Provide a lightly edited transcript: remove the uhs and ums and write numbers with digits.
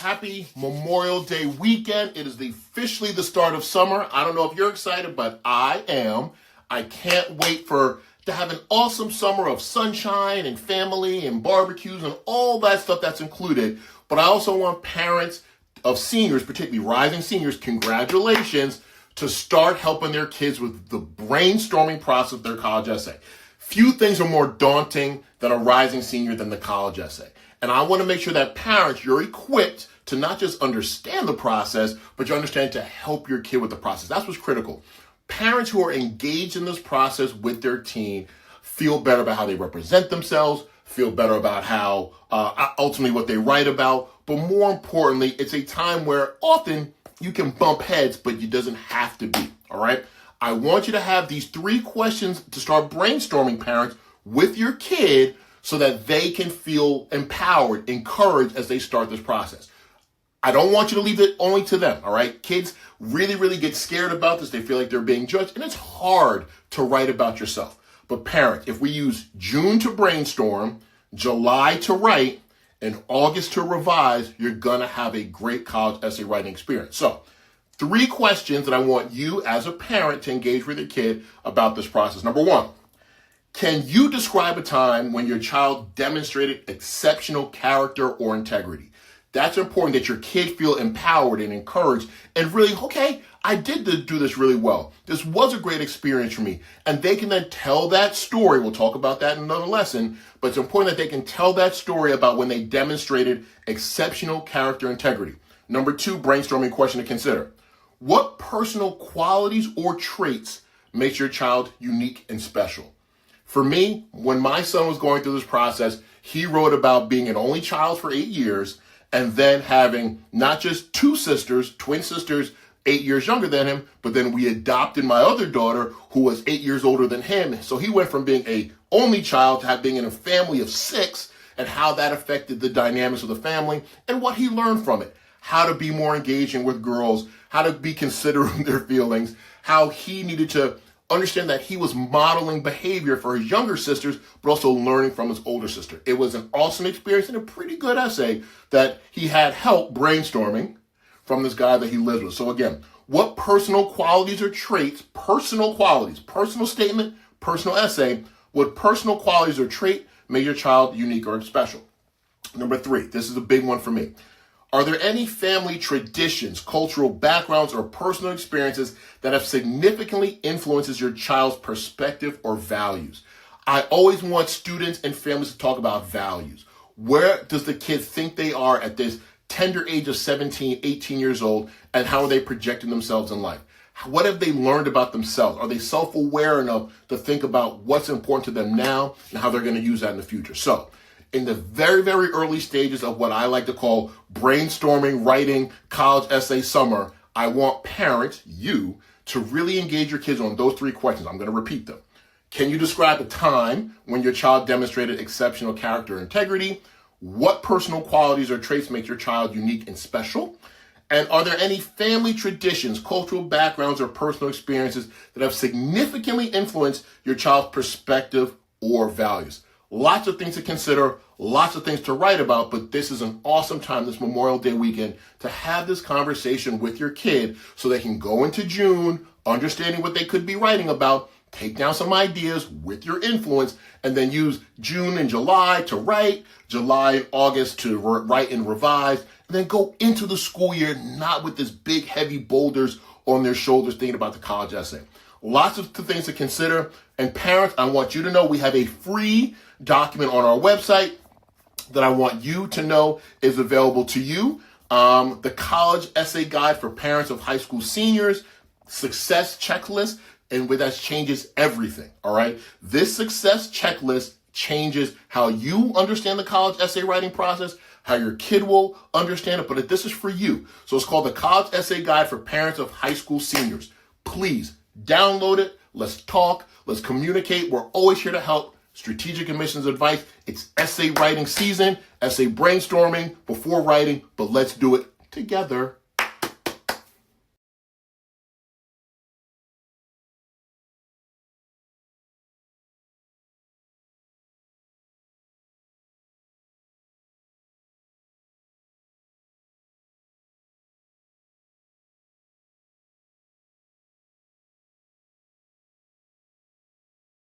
Happy Memorial Day weekend. It is officially the start of summer. I don't know if you're excited, but I am. I can't wait to have an awesome summer of sunshine and family and barbecues and all that stuff that's included. But I also want parents of seniors, particularly rising seniors, congratulations, to start helping their kids with the brainstorming process of their college essay. Few things are more daunting than a rising senior than the college essay. And I want to make sure that parents, you're equipped to not just understand the process, but you understand to help your kid with the process. That's what's critical. Parents who are engaged in this process with their teen feel better about how they represent themselves, feel better about how ultimately what they write about. But more importantly, it's a time where often you can bump heads, but it doesn't have to be, all right? I want you to have these 3 questions to start brainstorming, parents, with your kid so that they can feel empowered, encouraged as they start this process. I don't want you to leave it only to them, all right? Kids really get scared about this. They feel like they're being judged, and it's hard to write about yourself. But parents, if we use June to brainstorm, July to write, and August to revise, you're gonna have a great college essay writing experience. So, 3 questions that I want you as a parent to engage with your kid about this process. Number 1, can you describe a time when your child demonstrated exceptional character or integrity? That's important that your kid feel empowered and encouraged and really, okay, I did do this really well. This was a great experience for me. And they can then tell that story. We'll talk about that in another lesson, but it's important that they can tell that story about when they demonstrated exceptional character integrity. Number 2, brainstorming question to consider. What personal qualities or traits makes your child unique and special? For me, when my son was going through this process, he wrote about being an only child for 8 years and then having not just 2 sisters, twin sisters, 8 years younger than him, but then we adopted my other daughter who was 8 years older than him. So he went from being a only child to being in a family of 6 and how that affected the dynamics of the family and what he learned from it. How to be more engaging with girls, how to be considerate of their feelings, how he needed to understand that he was modeling behavior for his younger sisters, but also learning from his older sister. It was an awesome experience and a pretty good essay that he had help brainstorming from this guy that he lives with. So again, what personal qualities or traits, personal qualities, personal statement, personal essay, what personal qualities or trait make your child unique or special? Number 3, this is a big one for me. Are there any family traditions, cultural backgrounds, or personal experiences that have significantly influences your child's perspective or values? I always want students and families to talk about values. Where does the kid think they are at this tender age of 17, 18 years old, and how are they projecting themselves in life? What have they learned about themselves? Are they self-aware enough to think about what's important to them now and how they're going to use that in the future? So, in the very early stages of what I like to call brainstorming, writing, college essay summer, I want parents, you, to really engage your kids on those 3 questions. I'm going to repeat them. Can you describe a time when your child demonstrated exceptional character and integrity? What personal qualities or traits make your child unique and special? And are there any family traditions, cultural backgrounds, or personal experiences that have significantly influenced your child's perspective or values? Lots of things to consider, lots of things to write about, but this is an awesome time this Memorial Day weekend to have this conversation with your kid so they can go into June understanding what they could be writing about, take down some ideas with your influence, and then use June and July to write, July and August to write and revise, and then go into the school year not with this big heavy boulders on their shoulders thinking about the college essay. Lots of things to consider. And parents, I want you to know we have a free document on our website that I want you to know is available to you. The College Essay Guide for Parents of High School Seniors, Success Checklist, and with that changes everything, all right? This success checklist changes how you understand the college essay writing process, how your kid will understand it, but this is for you. So it's called the College Essay Guide for Parents of High School Seniors. Please download it. Let's talk. Let's communicate. We're always here to help. Strategic admissions advice. It's essay writing season, essay brainstorming before writing, but let's do it together.